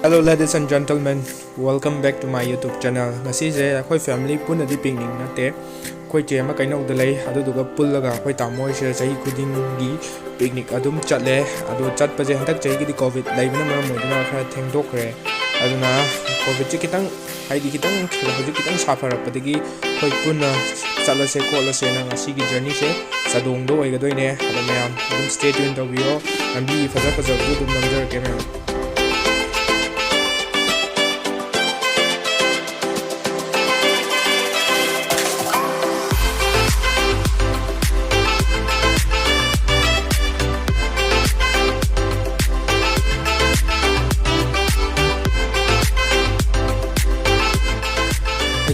Hello ladies and gentlemen, welcome back to my YouTube channel. Ngasi je akhoi family pun adi picnic nate khoi che ma kainau da lei adu duga pullaga akhoi tamoi se chahi khuding gi picnic adum chatle adu chat pa je handak chahi gi covid laibana ma modina kha thengdokre aduna covid chi kitang haidi kitang hoju kitang safar padagi khoi punna chalase kolase na ngasi gi journey se Chadong do oiga doine adu mayam adum stay tuned to video ambi faza faza dum namjar ke mayam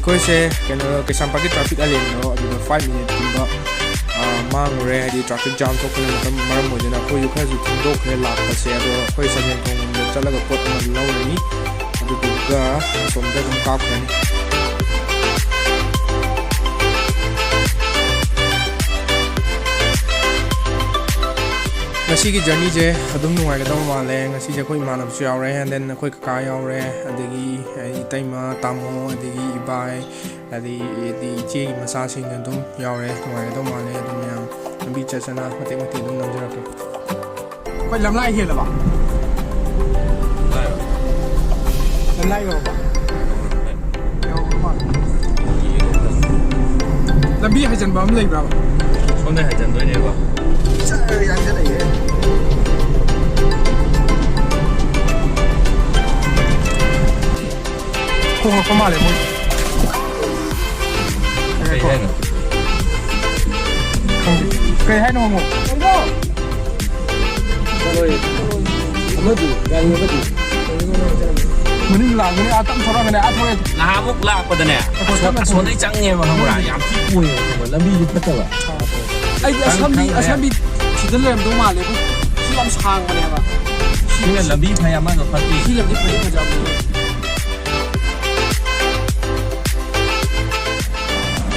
Koi se keno ke sampai ke traffic alin no adu 5 minutes kuma mang re di traffic jam to kena matam maram mo jena koi yukha ju thindok ne lak pa se adu koi samen thong chalaga pot ma law ni adu duga somda dum kap kani ngasi gi journey je adum nuai ga dam male ngasi je koi manam su yaw re and then koi ka yaw re adagi itaima tamo adagi ibai adi di che masa sing dum yaw re nuai ga dam male adum yam ambi chasana mate mate dum nam jara ke koi lam lai he la ba lam lai yo ba yo ba lambi hajan ba am lai ba sonne hajan doi ne ba yang thế này không mà lại môi cây hay nó không rồi mất gì gan mất gì mình làm cái này tạm thôi cái này thôi là mốc lạ của này số đấy trắng nghe mà không là giảm chi cùi mà làm gì bất ngờ anh xem đi chỉ cần làm đúng mà lấy chỉ làm sang mà nè mà chỉ làm đi phải làm được phát đi chỉ làm đi phải làm được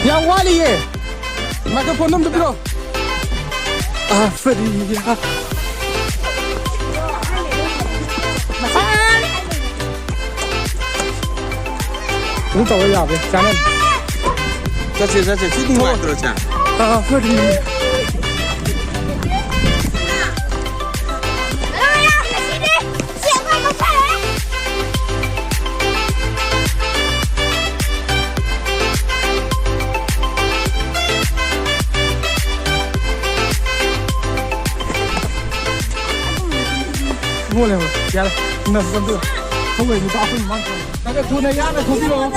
yang wali ye microphone num dulu Freddy ya cũng tàu ya về chán lên ra chị chỉ mua được chả Freddy mua lên rồi, dạ đây, nằm con được, không phải người ta không mang rồi, cái thua này nhá, cái thua đi rồi,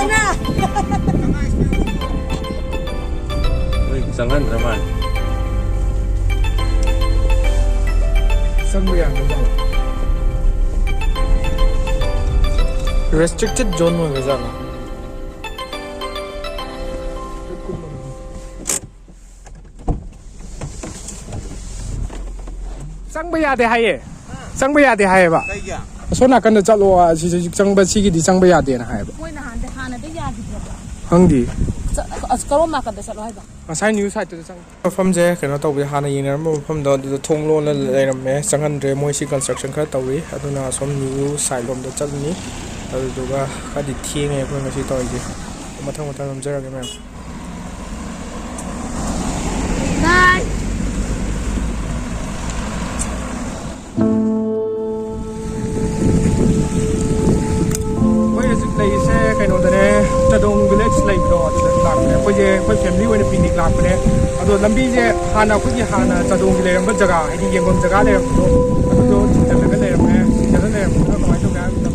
sang ăn rồi mà, sang bây giờ restricted zone में visa ना, sang bây giờ thì hay sang bây giờ thì hay ba số nào cần được chọn lo chỉ sang bây giờ thì sang bây giờ thì là hay ba hăng đi cái mà cần được chọn lo hay ba sai new site từ sang phẩm je cái nó tàu về Hà Nội như nào phẩm đó từ thùng lô là đây là mấy sang ăn rồi mỗi si construction khác tàu ấy đó là số new site lồng được chọn ní rồi cái cái đi thiên này cũng là si tàu gì mà thằng làm chơi cái này Chadong village like do lag ne khoi family wena picnic lag ne ado lambi je hana khoi hana Chadong gi leram ba jaga idi yengom jaga le do chale le leram ne chale le ko mai to ga dam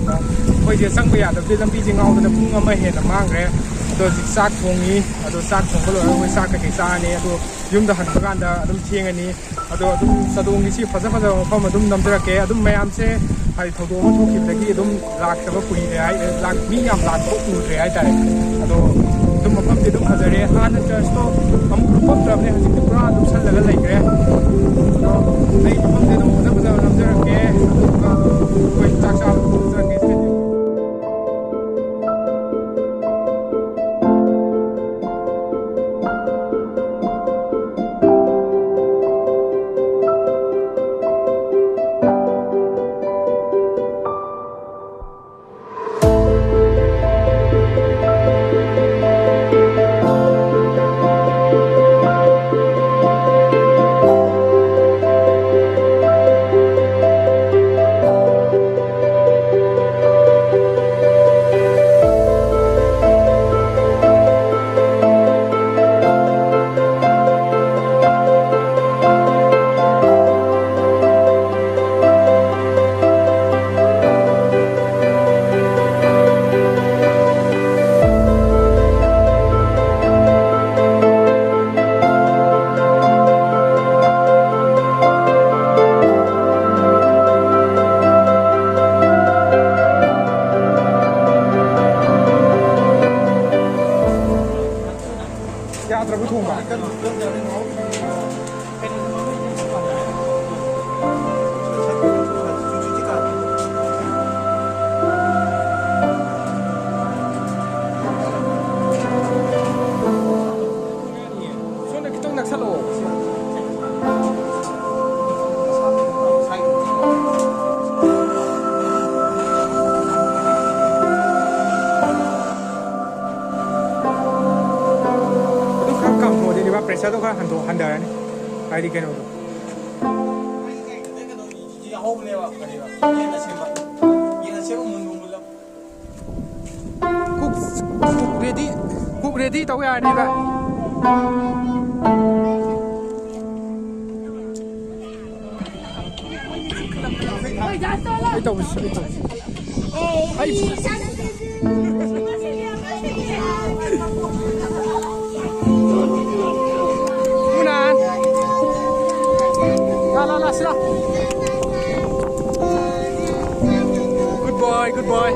khoi je sang ba ya da lambi je ngau da pung ma he na mang re ado sak thong ni ado sak thong ko lo khoi sak ka sa ne ado yum da han ba gan da adum thieng ani ado adum Chadong gi si phaja phom adum nam jara ke adum mayam se hai thodo ma thokip dagi adum lak sa ba puri re ai lak mi yam lak ko pu re ai tare ado dum mapam de dum hazare han church to am grupam tra ne hajik pura dum sal laga lai gre to nei mapam de dum na ba nam jara ke ka koi chak sa jara ke ꯈꯔ ꯍꯟꯊꯔꯅꯤ ꯍꯥꯏꯗꯤ ꯀꯩꯅꯣꯗꯣ cook ready ꯇꯧ ꯌꯥꯔꯅꯤꯕ ꯑꯩ ꯇꯧꯕꯁꯤ Munan la sila good boy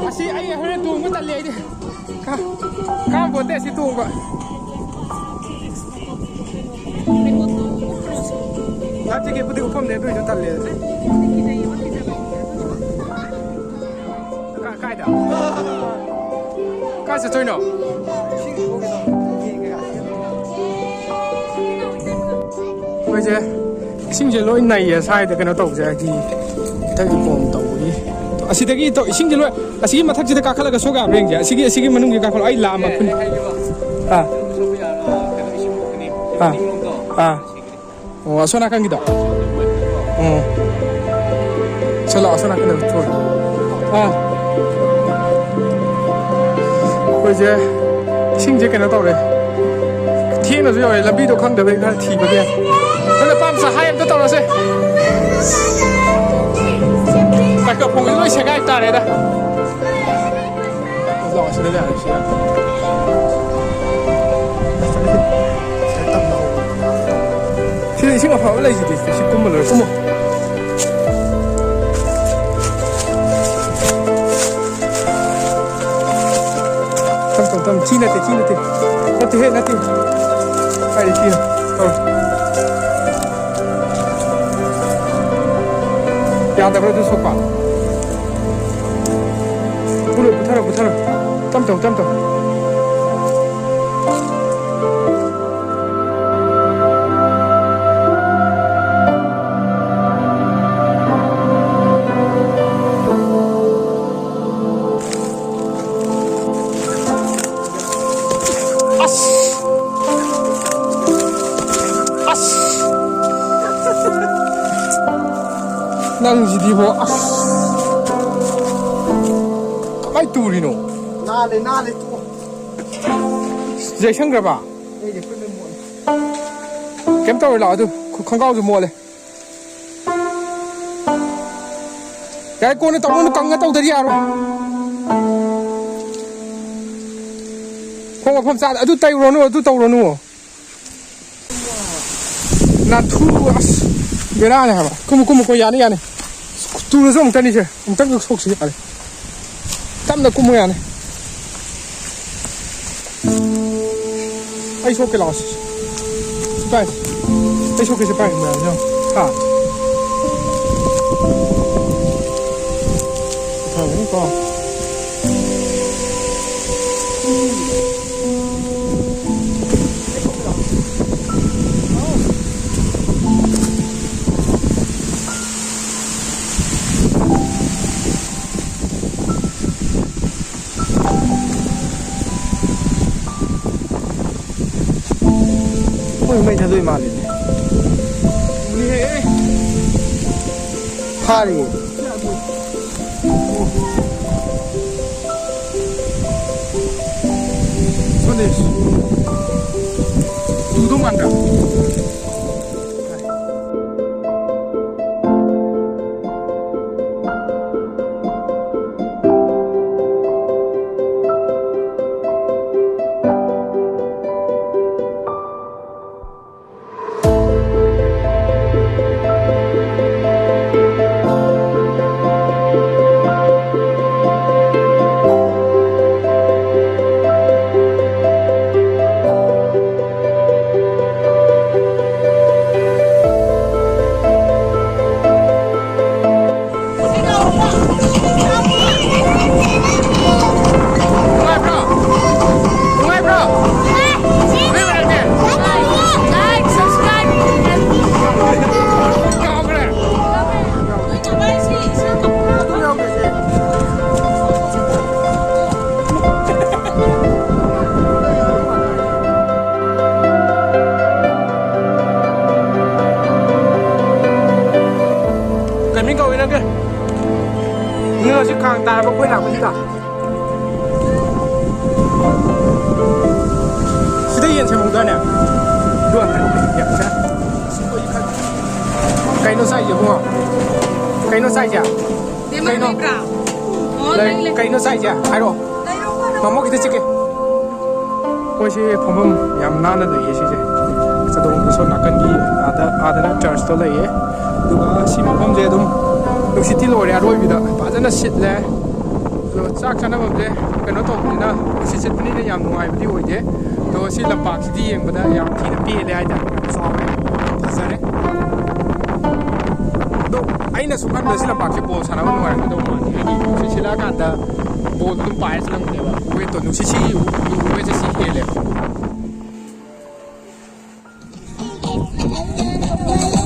asi ai hore tuong ta le di ka bonde si tuong ba Lati ke pudi upam de do ta le kai da kai sa choi no bây giờ sinh chế lỗi này sai thì cái nó tẩu ra thì thay vì còn tẩu đi à cái tẩu sinh chế lỗi à cái mà thắc chỉ cái là cái số gạo riêng chứ cái mà nung cái ấy làm mà kun 어, 소나칸기다. 설라 소나칸다. 좋아. 이제 신제 cái nó tàu đây. Thiên là rồi làm video không được bên cái thì cái nó là bám sát hai em tàu là gì? Tại cái phong cái lối xe cái ta đây đó. Rồi sẽ đây là sẽ. Sinh hoạt phải lấy gì thì phải cũng một lời cũng một tâm chi này thì nó thì hết nó thì phải đi kia rồi nhà ta phải đi số quả bút thở tâm trọng năng gì đi bộ cái tù đi nó na lên tu dây sang rồi bà kém tao lại tu không cao rồi mua này cái cô này tao nó căng cái tao thấy gì à rồi không có phong sa tu tay rồi nữa tu tàu rồi nữa nan thu cái này hả bà cũng có giá này tu là giống cái này chứ ông chắc được sốc xí à tâm là cũng mua này ai số cái lò spy ai số cái spy mà nhá à thằng cũng có mấy thằng tôi mà lên 파리 손에 두동한다 kang ta ba khoi la ba da sida yen che mong da ne do ya cha kai no sai je ho kai no sai ja kai no kai no sai ja ai ro ma mo ki te chike ko shi phom yam na na ye shi je Chadong so nakan gi ada na church to le ye du ba si ma phom je dum lu si ti lo ya roi bi da ba jana sit le lo chak chana ba je ka no to ni na si sit ni ne yam nuai bi oi je to si la pak si di yeng ba da yam thi na pi le ai da so me sa re do ai na su kan da si la pak si bo sa na ba nuai do ma ni si si la kan da bo dum pa ai sa lang ne ba we to nu si si u we je si he le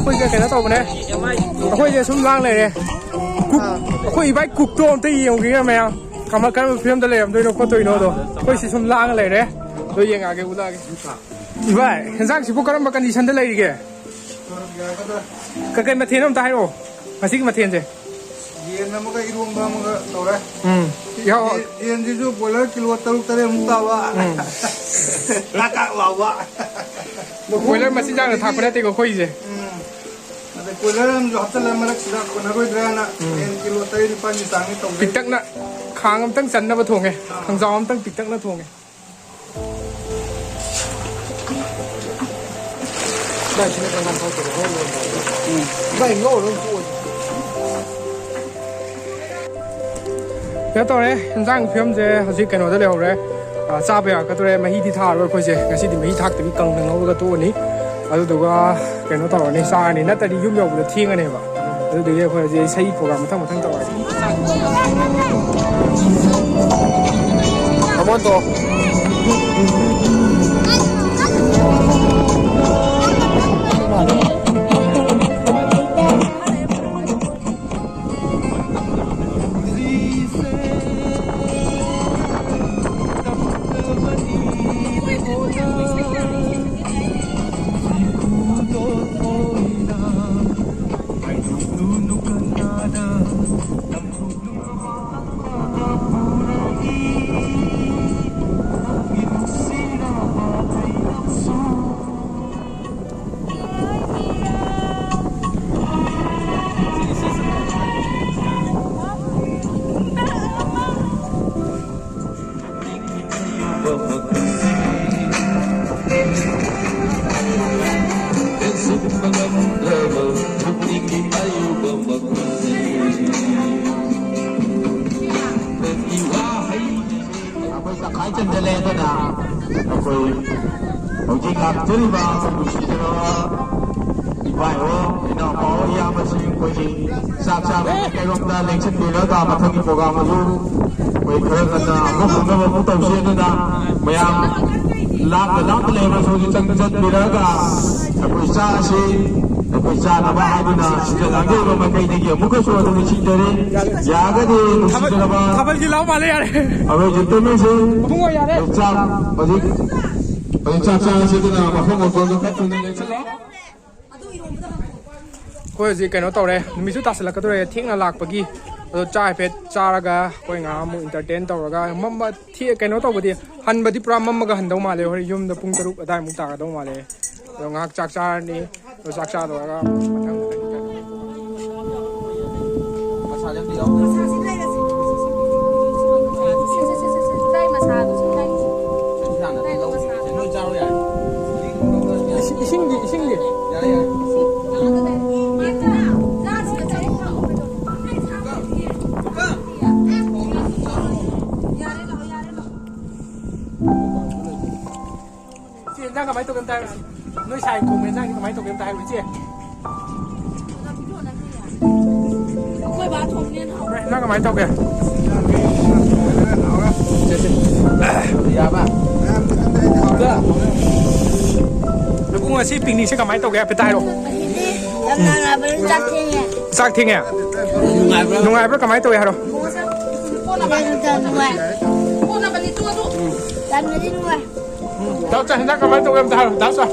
khoi cái nó to mà nè khoi giờ xuống lang này nè khoi bãi cục tôm tây nhiều cái mèo cầm cái phim tây làm tôi nó có tôi nó rồi khoi chỉ xuống lang này nè tôi giờ ngài cái udah cái vậy hiện tại chỉ có cái mà cần đi săn tây này kìa cái mà thiên ông ta hay rồi mà xí cái mà thiên gì yên nó cái ruộng ba mà tàu đấy yên thì chú bồi lấy kilo tàu tàu muốn tàu à ta cạo vào vợ bồi lấy mà xí ra là thằng cái này có khoi gì bồi lấy làm giọt tàu làm mà xí ra còn nó rồi ra nè yên kilo tàu đi pan đi sáng đi tàu bị tắc nè khang ông tăng sẵn nó vào thùng này khang gió ông tăng bị tắc nó thùng này đây chỉ là cái làm thôi vậy ngô luôn thôi cái tàu đấy răng phim gì hả cái nó rất là đấy cha bây giờ cái tàu đấy mà hi thì thà rồi coi gì cái gì thì mà hi thắc thì bị căng thằng nó cái tàu này cái nó tàu này xa này nát đi dùng dầu được thiên cái này mà cái coi gì xây program một thằng tàu này cảm ơn tôi Kabel gila malah ya. Abang jatuh ni sih. Bunga ya deh. Bagi situ nak makan makan kat tu ni. Koi gì cái nó tàu đây, mình chút ta sẽ là cái tàu thiên là lạc bagi, rồi trái phết trái ra cái, koi ngắm mu entertain tàu ra cái, mắm thiên cái nó tàu bagi, han bagi pram mắm cái han đâu mà lấy, hồi yum đó pung teruk ada mu ta đâu mà lấy, rồi ngak chak char ni, rồi chak char rồi cái, Sinh gì? Ra cái máy tụi em tay, nuôi xài cùng mình ra cái máy tụi em tay với chị. Ra cái máy tụi kìa. Nó cũng là xí bình đi xí cái máy tụi kìa, phải tay rồi. Sắc thiên à? Nung ai với cái máy tụi hả rồi? Tao chạy ra cái máy tụi em tay rồi, tao sao?